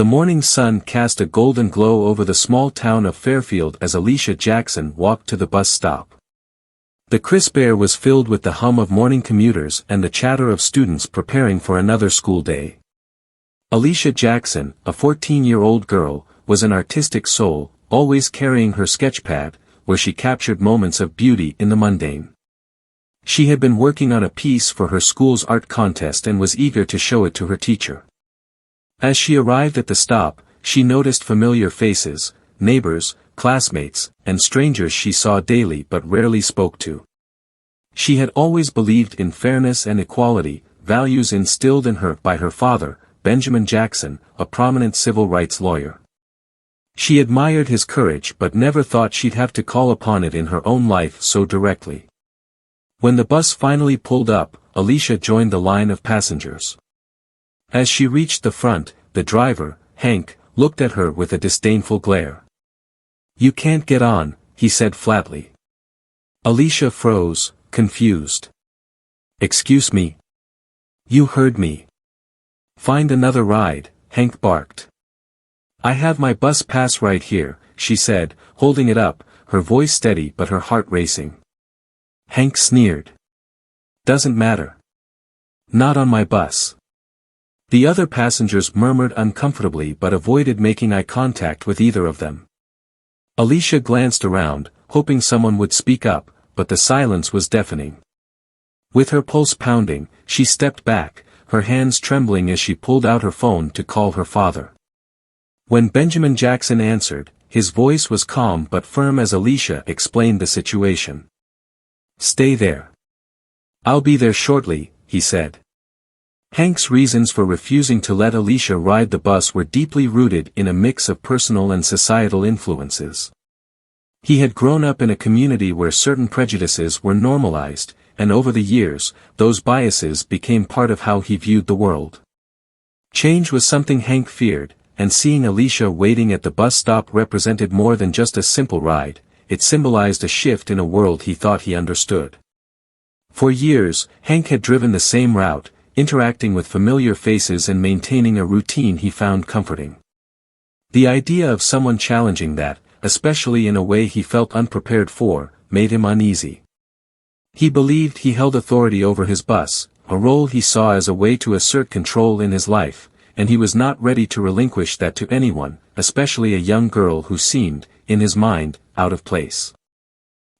The morning sun cast a golden glow over the small town of Fairfield as Alicia Jackson walked to the bus stop. The crisp air was filled with the hum of morning commuters and the chatter of students preparing for another school day. Alicia Jackson, a 14-year-old girl, was an artistic soul, always carrying her sketchpad, where she captured moments of beauty in the mundane. She had been working on a piece for her school's art contest and was eager to show it to her teacher. As she arrived at the stop, she noticed familiar faces, neighbors, classmates, and strangers she saw daily but rarely spoke to. She had always believed in fairness and equality, values instilled in her by her father, Benjamin Jackson, a prominent civil rights lawyer. She admired his courage but never thought she'd have to call upon it in her own life so directly. When the bus finally pulled up, Alicia joined the line of passengers. As she reached the front, the driver, Hank, looked at her with a disdainful glare. "You can't get on," he said flatly. Alicia froze, confused. "Excuse me?" "You heard me. Find another ride," Hank barked. "I have my bus pass right here," she said, holding it up, her voice steady but her heart racing. Hank sneered. "Doesn't matter. Not on my bus." The other passengers murmured uncomfortably but avoided making eye contact with either of them. Alicia glanced around, hoping someone would speak up, but the silence was deafening. With her pulse pounding, she stepped back, her hands trembling as she pulled out her phone to call her father. When Benjamin Jackson answered, his voice was calm but firm as Alicia explained the situation. "Stay there. I'll be there shortly," he said. Hank's reasons for refusing to let Alicia ride the bus were deeply rooted in a mix of personal and societal influences. He had grown up in a community where certain prejudices were normalized, and over the years, those biases became part of how he viewed the world. Change was something Hank feared, and seeing Alicia waiting at the bus stop represented more than just a simple ride, it symbolized a shift in a world he thought he understood. For years, Hank had driven the same route, interacting with familiar faces and maintaining a routine he found comforting. The idea of someone challenging that, especially in a way he felt unprepared for, made him uneasy. He believed he held authority over his bus, a role he saw as a way to assert control in his life, and he was not ready to relinquish that to anyone, especially a young girl who seemed, in his mind, out of place.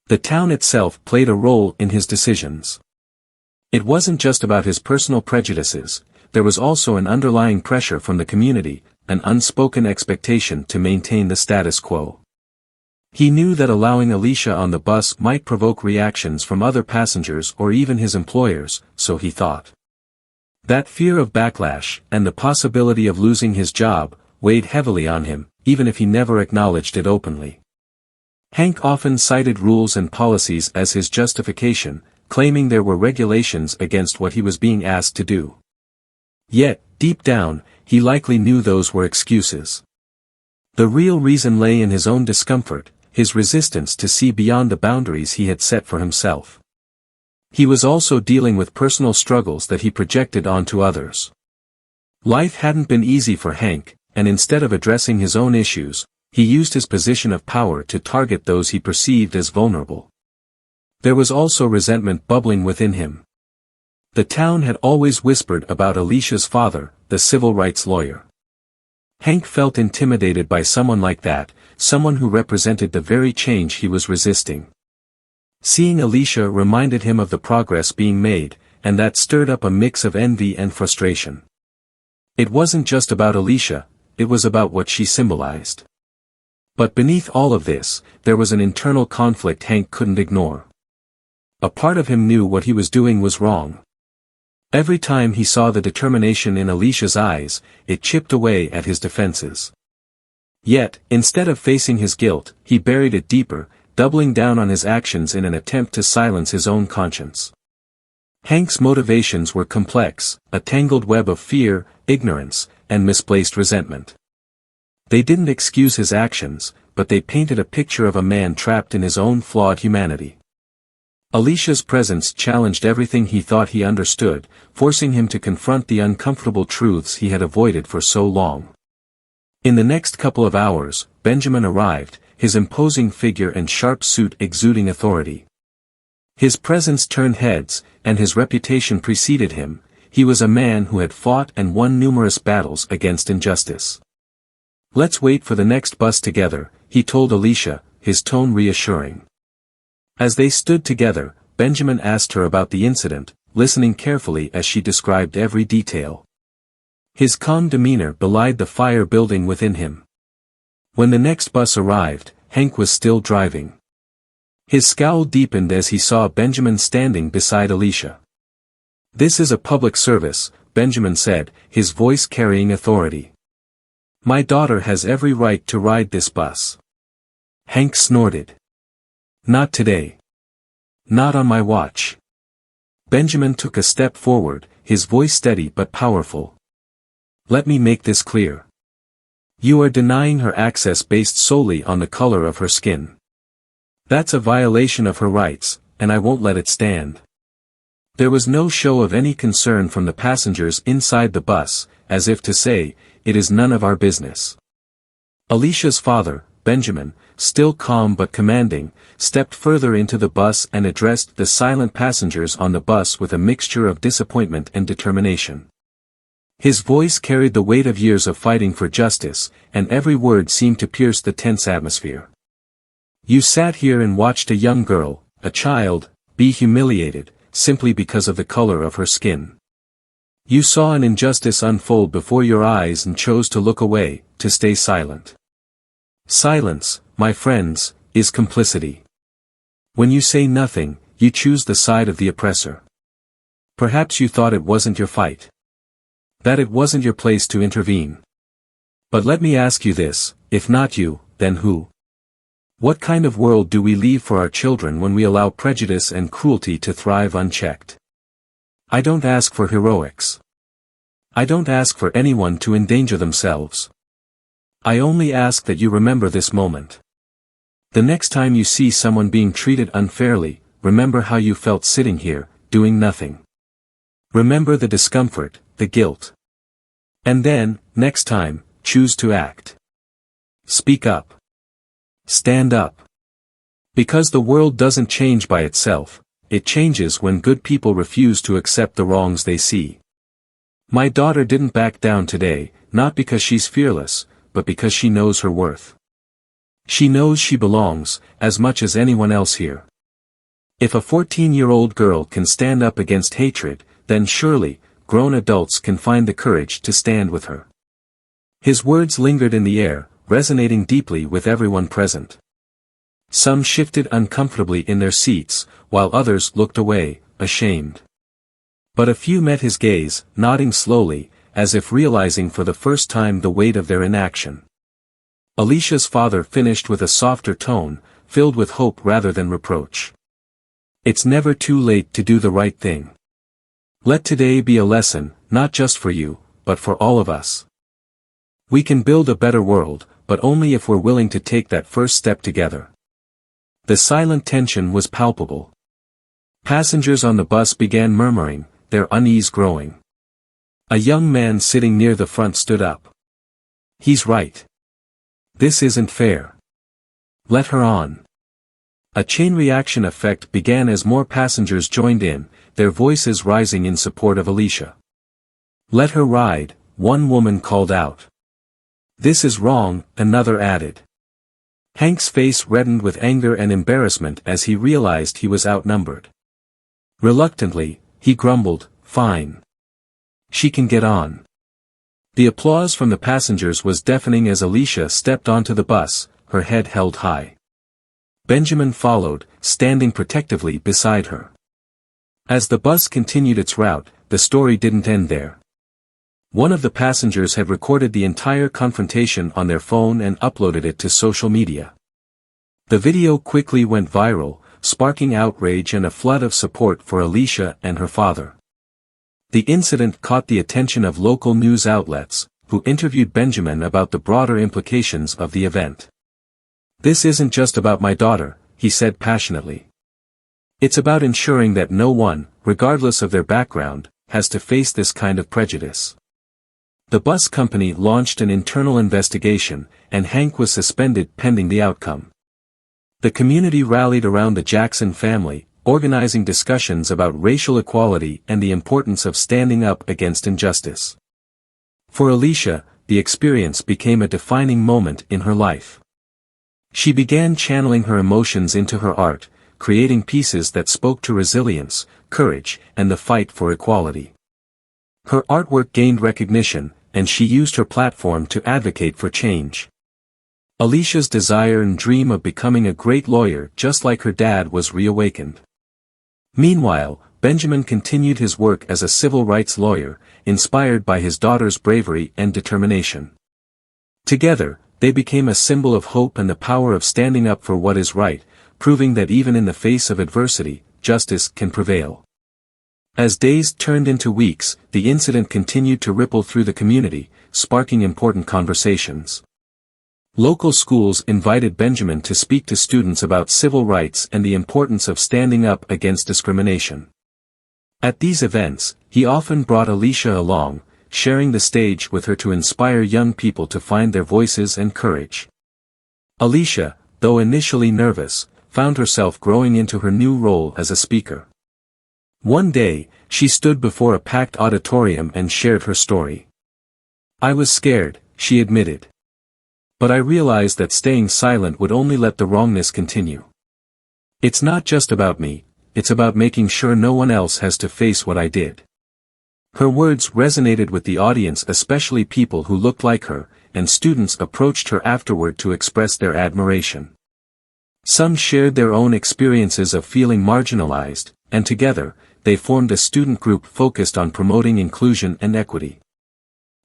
The town itself played a role in his decisions. It wasn't just about his personal prejudices, there was also an underlying pressure from the community, an unspoken expectation to maintain the status quo. He knew that allowing Alicia on the bus might provoke reactions from other passengers or even his employers, so he thought. That fear of backlash, and the possibility of losing his job, weighed heavily on him, even if he never acknowledged it openly. Hank often cited rules and policies as his justification, claiming there were regulations against what he was being asked to do. Yet, deep down, he likely knew those were excuses. The real reason lay in his own discomfort, his resistance to see beyond the boundaries he had set for himself. He was also dealing with personal struggles that he projected onto others. Life hadn't been easy for Hank, and instead of addressing his own issues, he used his position of power to target those he perceived as vulnerable. There was also resentment bubbling within him. The town had always whispered about Alicia's father, the civil rights lawyer. Hank felt intimidated by someone like that, someone who represented the very change he was resisting. Seeing Alicia reminded him of the progress being made, and that stirred up a mix of envy and frustration. It wasn't just about Alicia, it was about what she symbolized. But beneath all of this, there was an internal conflict Hank couldn't ignore. A part of him knew what he was doing was wrong. Every time he saw the determination in Alicia's eyes, it chipped away at his defenses. Yet, instead of facing his guilt, he buried it deeper, doubling down on his actions in an attempt to silence his own conscience. Hank's motivations were complex, a tangled web of fear, ignorance, and misplaced resentment. They didn't excuse his actions, but they painted a picture of a man trapped in his own flawed humanity. Alicia's presence challenged everything he thought he understood, forcing him to confront the uncomfortable truths he had avoided for so long. In the next couple of hours, Benjamin arrived, his imposing figure and sharp suit exuding authority. His presence turned heads, and his reputation preceded him. He was a man who had fought and won numerous battles against injustice. "Let's wait for the next bus together," he told Alicia, his tone reassuring. As they stood together, Benjamin asked her about the incident, listening carefully as she described every detail. His calm demeanor belied the fire building within him. When the next bus arrived, Hank was still driving. His scowl deepened as he saw Benjamin standing beside Alicia. "This is a public service," Benjamin said, his voice carrying authority. "My daughter has every right to ride this bus." Hank snorted. "Not today. Not on my watch." Benjamin took a step forward, his voice steady but powerful. "Let me make this clear. You are denying her access based solely on the color of her skin. That's a violation of her rights, and I won't let it stand." There was no show of any concern from the passengers inside the bus, as if to say, "It is none of our business." Alicia's father, Benjamin, still calm but commanding, stepped further into the bus and addressed the silent passengers on the bus with a mixture of disappointment and determination. His voice carried the weight of years of fighting for justice, and every word seemed to pierce the tense atmosphere. "You sat here and watched a young girl, a child, be humiliated, simply because of the color of her skin. You saw an injustice unfold before your eyes and chose to look away, to stay silent. Silence, my friends, is complicity. When you say nothing, you choose the side of the oppressor. Perhaps you thought it wasn't your fight. That it wasn't your place to intervene. But let me ask you this, if not you, then who? What kind of world do we leave for our children when we allow prejudice and cruelty to thrive unchecked? I don't ask for heroics. I don't ask for anyone to endanger themselves. I only ask that you remember this moment. The next time you see someone being treated unfairly, remember how you felt sitting here, doing nothing. Remember the discomfort, the guilt. And then, next time, choose to act. Speak up. Stand up. Because the world doesn't change by itself, it changes when good people refuse to accept the wrongs they see. My daughter didn't back down today, not because she's fearless, but because she knows her worth. She knows she belongs, as much as anyone else here. If a 14-year-old girl can stand up against hatred, then surely, grown adults can find the courage to stand with her." His words lingered in the air, resonating deeply with everyone present. Some shifted uncomfortably in their seats, while others looked away, ashamed. But a few met his gaze, nodding slowly, as if realizing for the first time the weight of their inaction. Alicia's father finished with a softer tone, filled with hope rather than reproach. "It's never too late to do the right thing. Let today be a lesson, not just for you, but for all of us. We can build a better world, but only if we're willing to take that first step together." The silent tension was palpable. Passengers on the bus began murmuring, their unease growing. A young man sitting near the front stood up. "He's right. This isn't fair. Let her on." A chain reaction effect began as more passengers joined in, their voices rising in support of Alicia. "Let her ride," one woman called out. "This is wrong," another added. Hank's face reddened with anger and embarrassment as he realized he was outnumbered. Reluctantly, he grumbled, "Fine. She can get on." The applause from the passengers was deafening as Alicia stepped onto the bus, her head held high. Benjamin followed, standing protectively beside her. As the bus continued its route, the story didn't end there. One of the passengers had recorded the entire confrontation on their phone and uploaded it to social media. The video quickly went viral, sparking outrage and a flood of support for Alicia and her father. The incident caught the attention of local news outlets, who interviewed Benjamin about the broader implications of the event. "This isn't just about my daughter," he said passionately. "It's about ensuring that no one, regardless of their background, has to face this kind of prejudice. The bus company launched an internal investigation, and Hank was suspended pending the outcome. The community rallied around the Jackson family, organizing discussions about racial equality and the importance of standing up against injustice. For Alicia, the experience became a defining moment in her life. She began channeling her emotions into her art, creating pieces that spoke to resilience, courage, and the fight for equality. Her artwork gained recognition, and she used her platform to advocate for change. Alicia's desire and dream of becoming a great lawyer just like her dad was reawakened. Meanwhile, Benjamin continued his work as a civil rights lawyer, inspired by his daughter's bravery and determination. Together, they became a symbol of hope and the power of standing up for what is right, proving that even in the face of adversity, justice can prevail. As days turned into weeks, the incident continued to ripple through the community, sparking important conversations. Local schools invited Benjamin to speak to students about civil rights and the importance of standing up against discrimination. At these events, he often brought Alicia along, sharing the stage with her to inspire young people to find their voices and courage. Alicia, though initially nervous, found herself growing into her new role as a speaker. One day, she stood before a packed auditorium and shared her story. "I was scared," she admitted. "But I realized that staying silent would only let the wrongness continue. It's not just about me, it's about making sure no one else has to face what I did." Her words resonated with the audience, especially people who looked like her, and students approached her afterward to express their admiration. Some shared their own experiences of feeling marginalized, and together, they formed a student group focused on promoting inclusion and equity.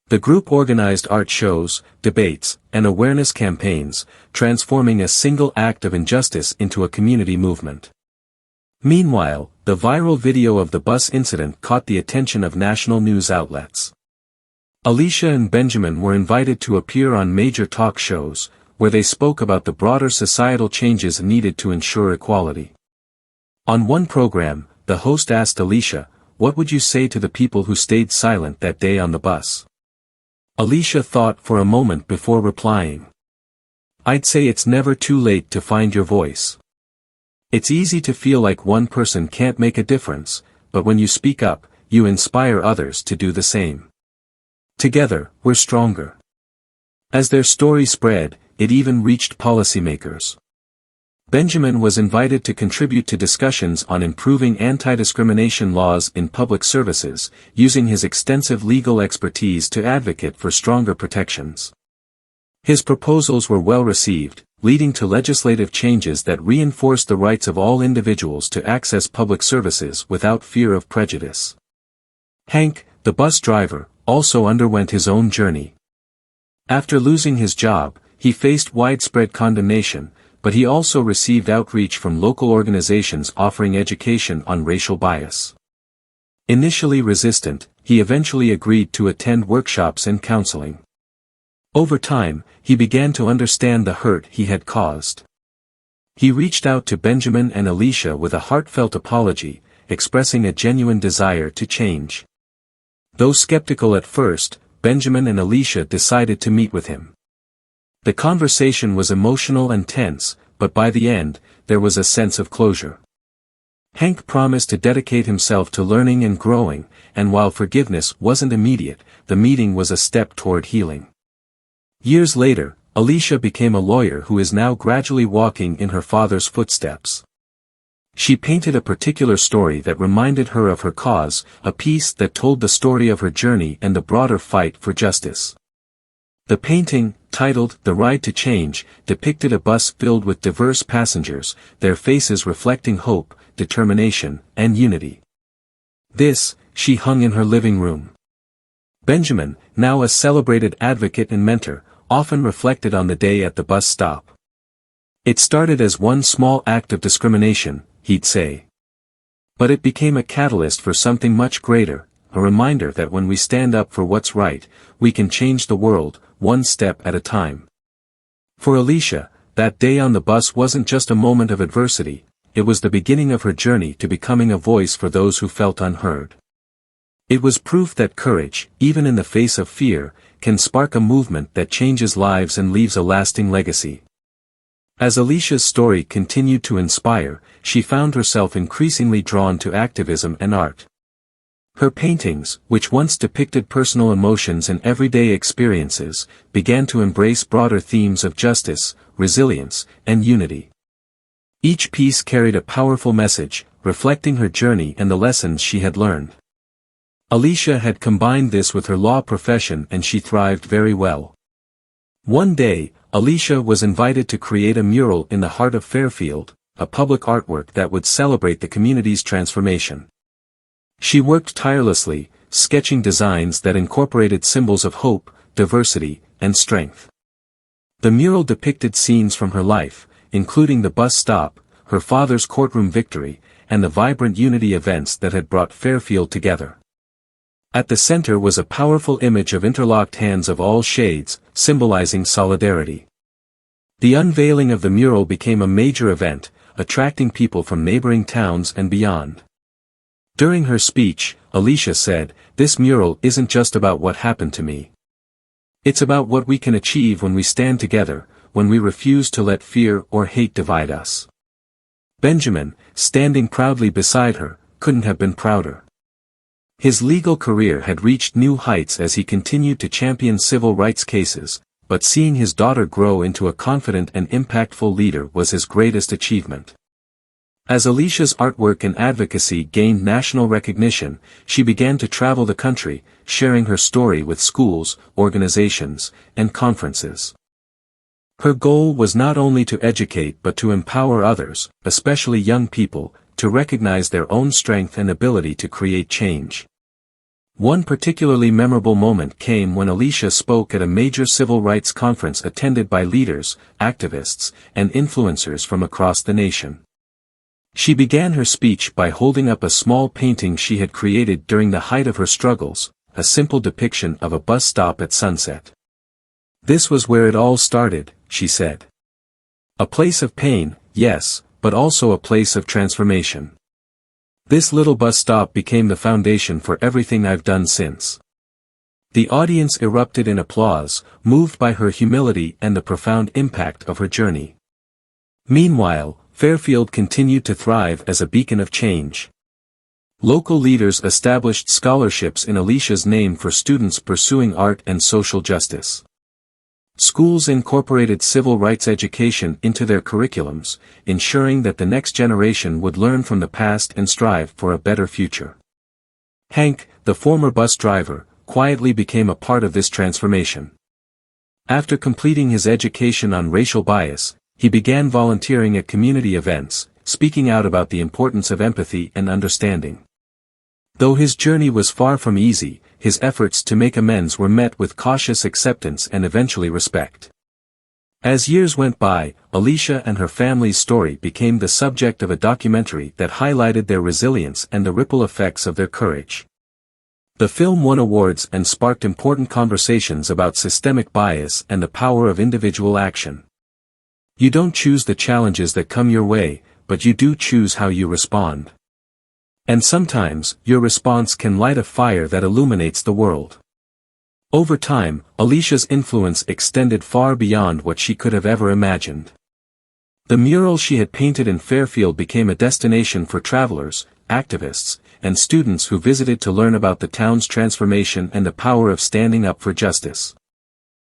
The group organized art shows, debates, and awareness campaigns, transforming a single act of injustice into a community movement. Meanwhile, the viral video of the bus incident caught the attention of national news outlets. Alicia and Benjamin were invited to appear on major talk shows, where they spoke about the broader societal changes needed to ensure equality. On one program, the host asked Alicia, "What would you say to the people who stayed silent that day on the bus?" Alicia thought for a moment before replying. "I'd say it's never too late to find your voice. It's easy to feel like one person can't make a difference, but when you speak up, you inspire others to do the same. Together, we're stronger." As their story spread, it even reached policymakers. Benjamin was invited to contribute to discussions on improving anti-discrimination laws in public services, using his extensive legal expertise to advocate for stronger protections. His proposals were well received, leading to legislative changes that reinforced the rights of all individuals to access public services without fear of prejudice. Hank, the bus driver, also underwent his own journey. After losing his job, he faced widespread condemnation, but he also received outreach from local organizations offering education on racial bias. Initially resistant, he eventually agreed to attend workshops and counseling. Over time, he began to understand the hurt he had caused. He reached out to Benjamin and Alicia with a heartfelt apology, expressing a genuine desire to change. Though skeptical at first, Benjamin and Alicia decided to meet with him. The conversation was emotional and tense, but by the end, there was a sense of closure. Hank promised to dedicate himself to learning and growing, and while forgiveness wasn't immediate, the meeting was a step toward healing. Years later, Alicia became a lawyer who is now gradually walking in her father's footsteps. She painted a particular story that reminded her of her cause, a piece that told the story of her journey and the broader fight for justice. The painting, titled "The Ride to Change," depicted a bus filled with diverse passengers, their faces reflecting hope, determination, and unity. This, she hung in her living room. Benjamin, now a celebrated advocate and mentor, often reflected on the day at the bus stop. "It started as one small act of discrimination," he'd say. "But it became a catalyst for something much greater, a reminder that when we stand up for what's right, we can change the world, one step at a time." For Alicia, that day on the bus wasn't just a moment of adversity, it was the beginning of her journey to becoming a voice for those who felt unheard. It was proof that courage, even in the face of fear, can spark a movement that changes lives and leaves a lasting legacy. As Alicia's story continued to inspire, she found herself increasingly drawn to activism and art. Her paintings, which once depicted personal emotions and everyday experiences, began to embrace broader themes of justice, resilience, and unity. Each piece carried a powerful message, reflecting her journey and the lessons she had learned. Alicia had combined this with her law profession and she thrived very well. One day, Alicia was invited to create a mural in the heart of Fairfield, a public artwork that would celebrate the community's transformation. She worked tirelessly, sketching designs that incorporated symbols of hope, diversity, and strength. The mural depicted scenes from her life, including the bus stop, her father's courtroom victory, and the vibrant unity events that had brought Fairfield together. At the center was a powerful image of interlocked hands of all shades, symbolizing solidarity. The unveiling of the mural became a major event, attracting people from neighboring towns and beyond. During her speech, Alicia said, "This mural isn't just about what happened to me. It's about what we can achieve when we stand together, when we refuse to let fear or hate divide us." Benjamin, standing proudly beside her, couldn't have been prouder. His legal career had reached new heights as he continued to champion civil rights cases, but seeing his daughter grow into a confident and impactful leader was his greatest achievement. As Alicia's artwork and advocacy gained national recognition, she began to travel the country, sharing her story with schools, organizations, and conferences. Her goal was not only to educate but to empower others, especially young people, to recognize their own strength and ability to create change. One particularly memorable moment came when Alicia spoke at a major civil rights conference attended by leaders, activists, and influencers from across the nation. She began her speech by holding up a small painting she had created during the height of her struggles, a simple depiction of a bus stop at sunset. "This was where it all started," she said. "A place of pain, yes, but also a place of transformation. This little bus stop became the foundation for everything I've done since." The audience erupted in applause, moved by her humility and the profound impact of her journey. Meanwhile, Fairfield continued to thrive as a beacon of change. Local leaders established scholarships in Alicia's name for students pursuing art and social justice. Schools incorporated civil rights education into their curriculums, ensuring that the next generation would learn from the past and strive for a better future. Hank, the former bus driver, quietly became a part of this transformation. After completing his education on racial bias, he began volunteering at community events, speaking out about the importance of empathy and understanding. Though his journey was far from easy, his efforts to make amends were met with cautious acceptance and eventually respect. As years went by, Alicia and her family's story became the subject of a documentary that highlighted their resilience and the ripple effects of their courage. The film won awards and sparked important conversations about systemic bias and the power of individual action. You don't choose the challenges that come your way, but you do choose how you respond. And sometimes, your response can light a fire that illuminates the world. Over time, Alicia's influence extended far beyond what she could have ever imagined. The mural she had painted in Fairfield became a destination for travelers, activists, and students who visited to learn about the town's transformation and the power of standing up for justice.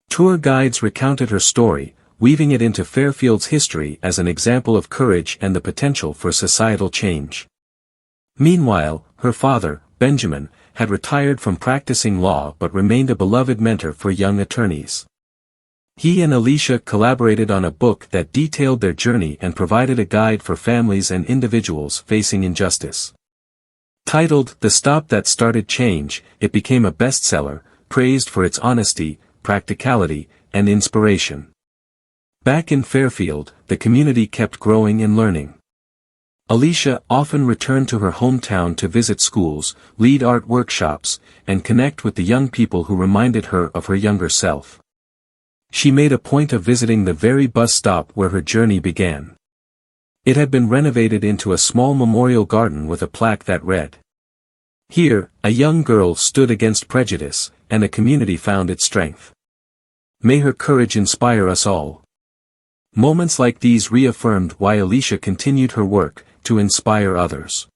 Tour guides recounted her story, weaving it into Fairfield's history as an example of courage and the potential for societal change. Meanwhile, her father, Benjamin, had retired from practicing law but remained a beloved mentor for young attorneys. He and Alicia collaborated on a book that detailed their journey and provided a guide for families and individuals facing injustice. Titled "The Stop That Started Change," it became a bestseller, praised for its honesty, practicality, and inspiration. Back in Fairfield, the community kept growing and learning. Alicia often returned to her hometown to visit schools, lead art workshops, and connect with the young people who reminded her of her younger self. She made a point of visiting the very bus stop where her journey began. It had been renovated into a small memorial garden with a plaque that read, Here, a young girl stood against prejudice, and a community found its strength. May her courage inspire us all. Moments like these reaffirmed why Alicia continued her work, to inspire others.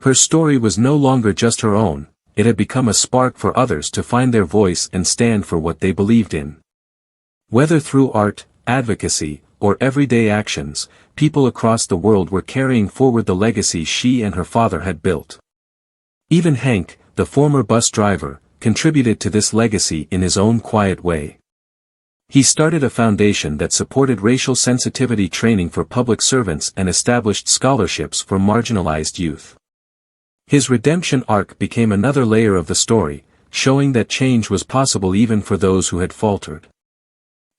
Her story was no longer just her own, it had become a spark for others to find their voice and stand for what they believed in. Whether through art, advocacy, or everyday actions, people across the world were carrying forward the legacy she and her father had built. Even Hank, the former bus driver, contributed to this legacy in his own quiet way. He started a foundation that supported racial sensitivity training for public servants and established scholarships for marginalized youth. His redemption arc became another layer of the story, showing that change was possible even for those who had faltered.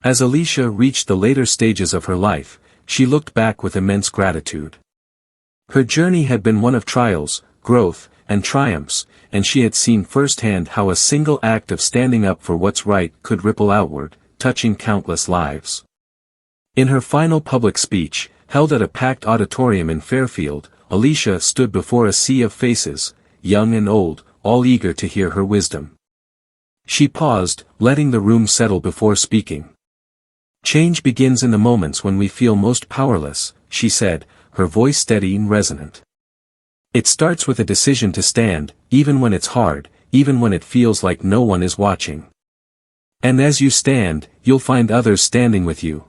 As Alicia reached the later stages of her life, she looked back with immense gratitude. Her journey had been one of trials, growth, and triumphs, and she had seen firsthand how a single act of standing up for what's right could ripple outward, touching countless lives. In her final public speech, held at a packed auditorium in Fairfield, Alicia stood before a sea of faces, young and old, all eager to hear her wisdom. She paused, letting the room settle before speaking. "Change begins in the moments when we feel most powerless," she said, her voice steady and resonant. "It starts with a decision to stand, even when it's hard, even when it feels like no one is watching. And as you stand, you'll find others standing with you.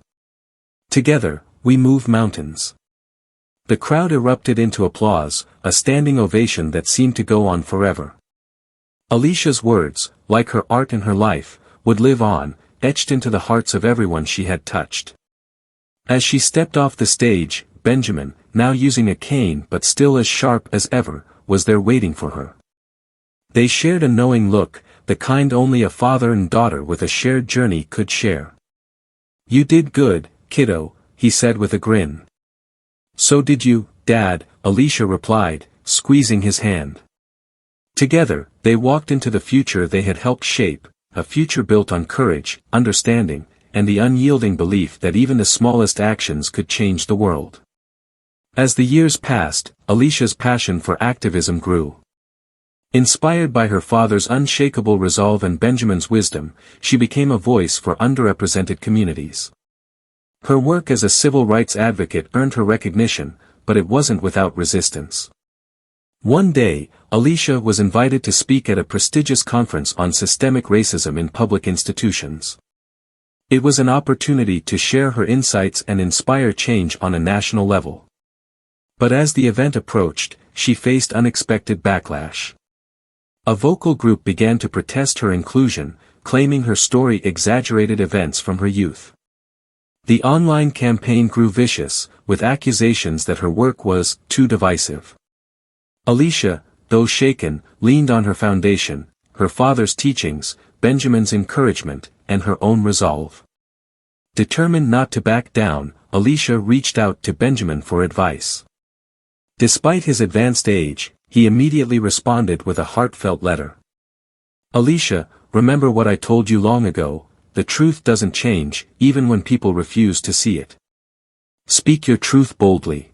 Together, we move mountains." The crowd erupted into applause, a standing ovation that seemed to go on forever. Alicia's words, like her art and her life, would live on, etched into the hearts of everyone she had touched. As she stepped off the stage, Benjamin, now using a cane but still as sharp as ever, was there waiting for her. They shared a knowing look, the kind only a father and daughter with a shared journey could share. "You did good, kiddo," he said with a grin. "So did you, Dad," Alicia replied, squeezing his hand. Together, they walked into the future they had helped shape, a future built on courage, understanding, and the unyielding belief that even the smallest actions could change the world. As the years passed, Alicia's passion for activism grew. Inspired by her father's unshakable resolve and Benjamin's wisdom, she became a voice for underrepresented communities. Her work as a civil rights advocate earned her recognition, but it wasn't without resistance. One day, Alicia was invited to speak at a prestigious conference on systemic racism in public institutions. It was an opportunity to share her insights and inspire change on a national level. But as the event approached, she faced unexpected backlash. A vocal group began to protest her inclusion, claiming her story exaggerated events from her youth. The online campaign grew vicious, with accusations that her work was too divisive. Alicia, though shaken, leaned on her foundation, her father's teachings, Benjamin's encouragement, and her own resolve. Determined not to back down, Alicia reached out to Benjamin for advice. Despite his advanced age, he immediately responded with a heartfelt letter. "Alicia, remember what I told you long ago, the truth doesn't change, even when people refuse to see it. Speak your truth boldly.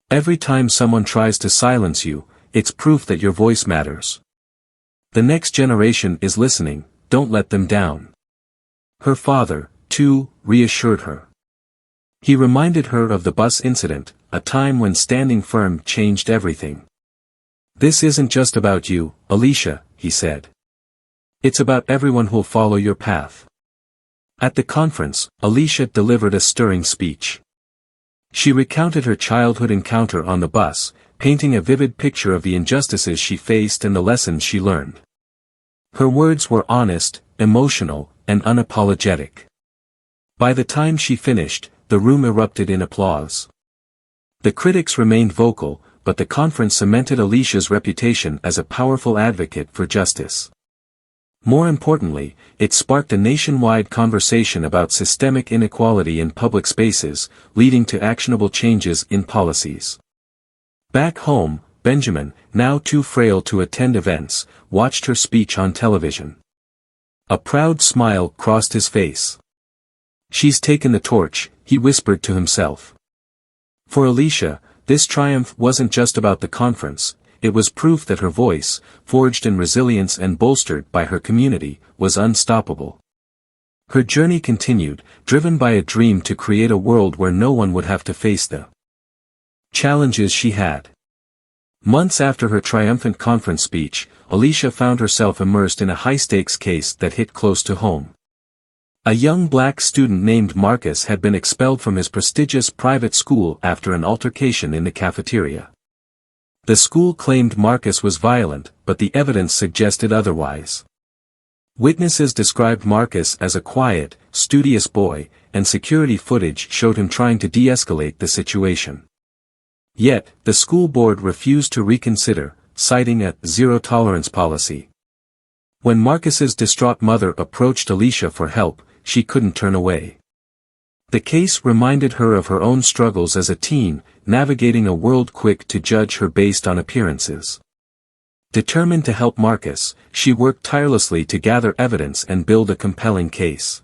Every time someone tries to silence you, it's proof that your voice matters. The next generation is listening, don't let them down." Her father, too, reassured her. He reminded her of the bus incident, a time when standing firm changed everything. "This isn't just about you, Alicia," he said. "It's about everyone who'll follow your path." At the conference, Alicia delivered a stirring speech. She recounted her childhood encounter on the bus, painting a vivid picture of the injustices she faced and the lessons she learned. Her words were honest, emotional, and unapologetic. By the time she finished, the room erupted in applause. The critics remained vocal, but the conference cemented Alicia's reputation as a powerful advocate for justice. More importantly, it sparked a nationwide conversation about systemic inequality in public spaces, leading to actionable changes in policies. Back home, Benjamin, now too frail to attend events, watched her speech on television. A proud smile crossed his face. "She's taken the torch," he whispered to himself. For Alicia, this triumph wasn't just about the conference, it was proof that her voice, forged in resilience and bolstered by her community, was unstoppable. Her journey continued, driven by a dream to create a world where no one would have to face the challenges she had. Months after her triumphant conference speech, Alicia found herself immersed in a high-stakes case that hit close to home. A young black student named Marcus had been expelled from his prestigious private school after an altercation in the cafeteria. The school claimed Marcus was violent, but the evidence suggested otherwise. Witnesses described Marcus as a quiet, studious boy, and security footage showed him trying to de-escalate the situation. Yet, the school board refused to reconsider, citing a zero-tolerance policy. When Marcus's distraught mother approached Alicia for help, she couldn't turn away. The case reminded her of her own struggles as a teen, navigating a world quick to judge her based on appearances. Determined to help Marcus, she worked tirelessly to gather evidence and build a compelling case.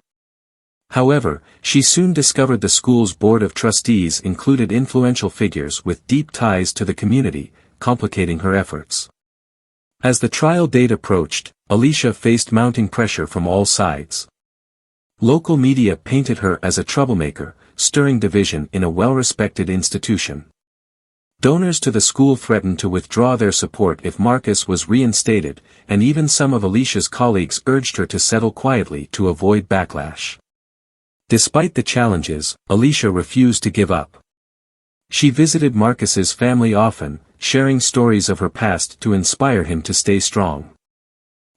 However, she soon discovered the school's board of trustees included influential figures with deep ties to the community, complicating her efforts. As the trial date approached, Alicia faced mounting pressure from all sides. Local media painted her as a troublemaker, stirring division in a well-respected institution. Donors to the school threatened to withdraw their support if Marcus was reinstated, and even some of Alicia's colleagues urged her to settle quietly to avoid backlash. Despite the challenges, Alicia refused to give up. She visited Marcus's family often, sharing stories of her past to inspire him to stay strong.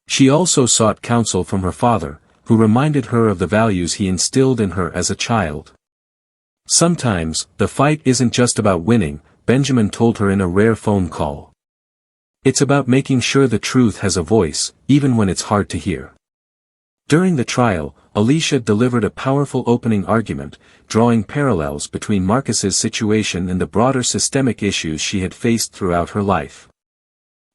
She also sought counsel from her father, who reminded her of the values he instilled in her as a child. Sometimes, the fight isn't just about winning, Benjamin told her in a rare phone call. It's about making sure the truth has a voice, even when it's hard to hear. During the trial, Alicia delivered a powerful opening argument, drawing parallels between Marcus's situation and the broader systemic issues she had faced throughout her life.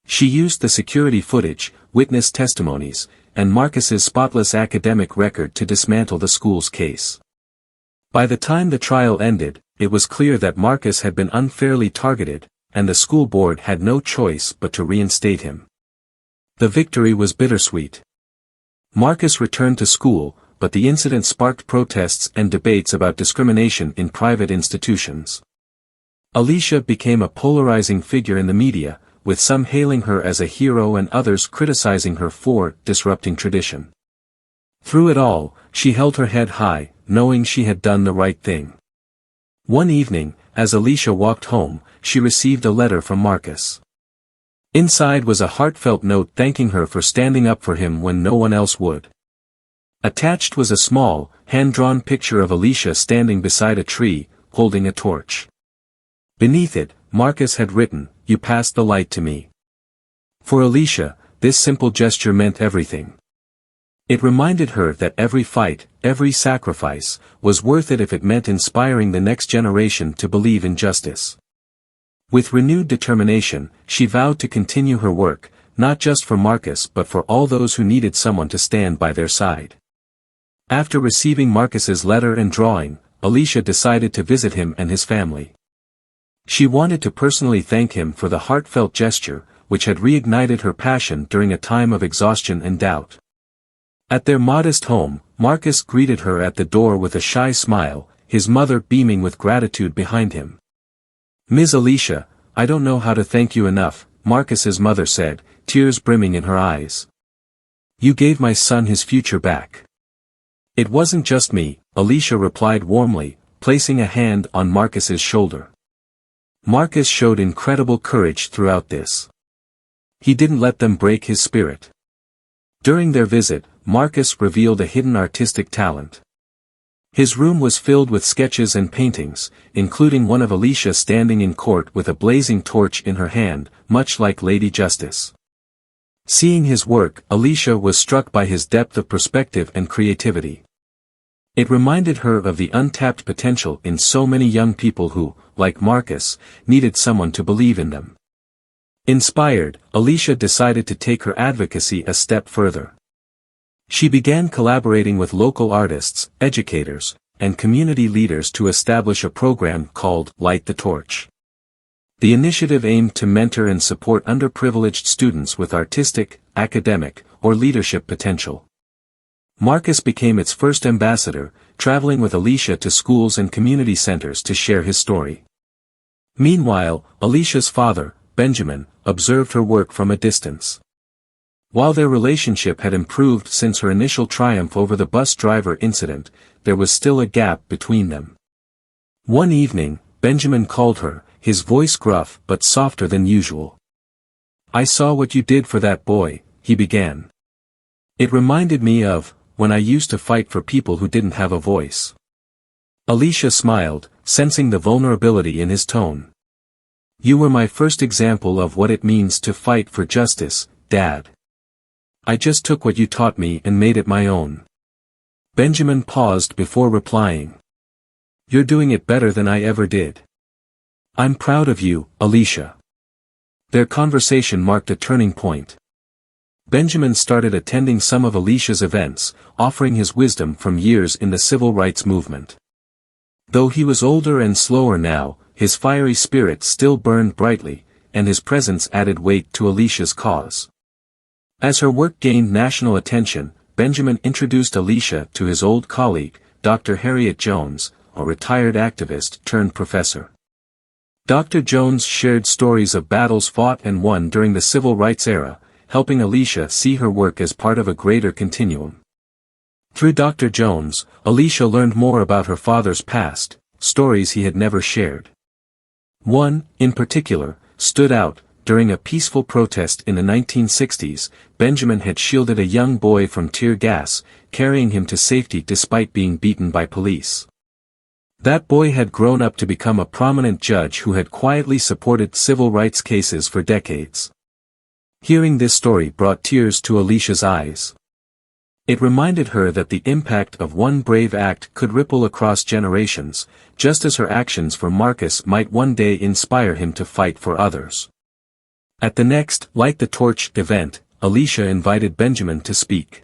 She used the security footage, witness testimonies, and Marcus's spotless academic record to dismantle the school's case. By the time the trial ended, it was clear that Marcus had been unfairly targeted, and the school board had no choice but to reinstate him. The victory was bittersweet. Marcus returned to school, but the incident sparked protests and debates about discrimination in private institutions. Alicia became a polarizing figure in the media, with some hailing her as a hero and others criticizing her for disrupting tradition. Through it all, she held her head high, knowing she had done the right thing. One evening, as Alicia walked home, she received a letter from Marcus. Inside was a heartfelt note thanking her for standing up for him when no one else would. Attached was a small, hand-drawn picture of Alicia standing beside a tree, holding a torch. Beneath it, Marcus had written, "You passed the light to me." For Alicia, this simple gesture meant everything. It reminded her that every fight, every sacrifice, was worth it if it meant inspiring the next generation to believe in justice. With renewed determination, she vowed to continue her work, not just for Marcus but for all those who needed someone to stand by their side. After receiving Marcus's letter and drawing, Alicia decided to visit him and his family. She wanted to personally thank him for the heartfelt gesture, which had reignited her passion during a time of exhaustion and doubt. At their modest home, Marcus greeted her at the door with a shy smile, his mother beaming with gratitude behind him. "Ms. Alicia, I don't know how to thank you enough," Marcus's mother said, tears brimming in her eyes. "You gave my son his future back." "It wasn't just me," Alicia replied warmly, placing a hand on Marcus's shoulder. Marcus showed incredible courage throughout this. He didn't let them break his spirit. During their visit, Marcus revealed a hidden artistic talent. His room was filled with sketches and paintings, including one of Alicia standing in court with a blazing torch in her hand, much like Lady Justice. Seeing his work, Alicia was struck by his depth of perspective and creativity. It reminded her of the untapped potential in so many young people who, like Marcus, needed someone to believe in them. Inspired, Alicia decided to take her advocacy a step further. She began collaborating with local artists, educators, and community leaders to establish a program called Light the Torch. The initiative aimed to mentor and support underprivileged students with artistic, academic, or leadership potential. Marcus became its first ambassador, traveling with Alicia to schools and community centers to share his story. Meanwhile, Alicia's father, Benjamin, observed her work from a distance. While their relationship had improved since her initial triumph over the bus driver incident, there was still a gap between them. One evening, Benjamin called her, his voice gruff but softer than usual. "I saw what you did for that boy," he began. "It reminded me of when I used to fight for people who didn't have a voice." Alicia smiled, sensing the vulnerability in his tone. "You were my first example of what it means to fight for justice, Dad. I just took what you taught me and made it my own." Benjamin paused before replying. "You're doing it better than I ever did. I'm proud of you, Alicia." Their conversation marked a turning point. Benjamin started attending some of Alicia's events, offering his wisdom from years in the civil rights movement. Though he was older and slower now, his fiery spirit still burned brightly, and his presence added weight to Alicia's cause. As her work gained national attention, Benjamin introduced Alicia to his old colleague, Dr. Harriet Jones, a retired activist turned professor. Dr. Jones shared stories of battles fought and won during the civil rights era, helping Alicia see her work as part of a greater continuum. Through Dr. Jones, Alicia learned more about her father's past, stories he had never shared. One, in particular, stood out. During a peaceful protest in the 1960s, Benjamin had shielded a young boy from tear gas, carrying him to safety despite being beaten by police. That boy had grown up to become a prominent judge who had quietly supported civil rights cases for decades. Hearing this story brought tears to Alicia's eyes. It reminded her that the impact of one brave act could ripple across generations, just as her actions for Marcus might one day inspire him to fight for others. At the next Light the Torch event, Alicia invited Benjamin to speak.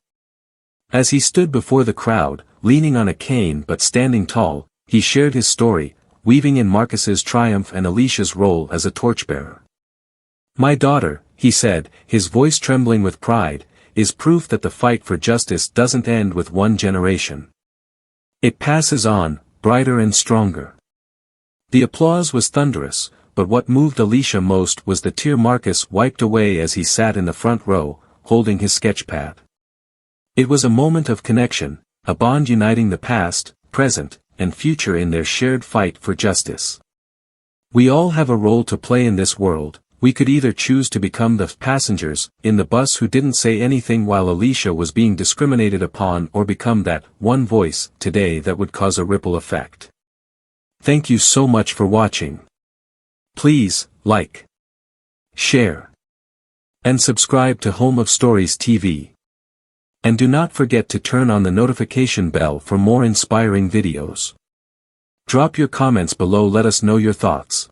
As he stood before the crowd, leaning on a cane but standing tall, he shared his story, weaving in Marcus's triumph and Alicia's role as a torchbearer. "My daughter," he said, his voice trembling with pride, "is proof that the fight for justice doesn't end with one generation. It passes on, brighter and stronger." The applause was thunderous, but what moved Alicia most was the tear Marcus wiped away as he sat in the front row, holding his sketchpad. It was a moment of connection, a bond uniting the past, present, and future in their shared fight for justice. We all have a role to play in this world. We could either choose to become the passengers in the bus who didn't say anything while Alicia was being discriminated upon, or become that one voice today that would cause a ripple effect. Thank you so much for watching. Please, like, share, and subscribe to Home of Stories TV. And do not forget to turn on the notification bell for more inspiring videos. Drop your comments below, let us know your thoughts.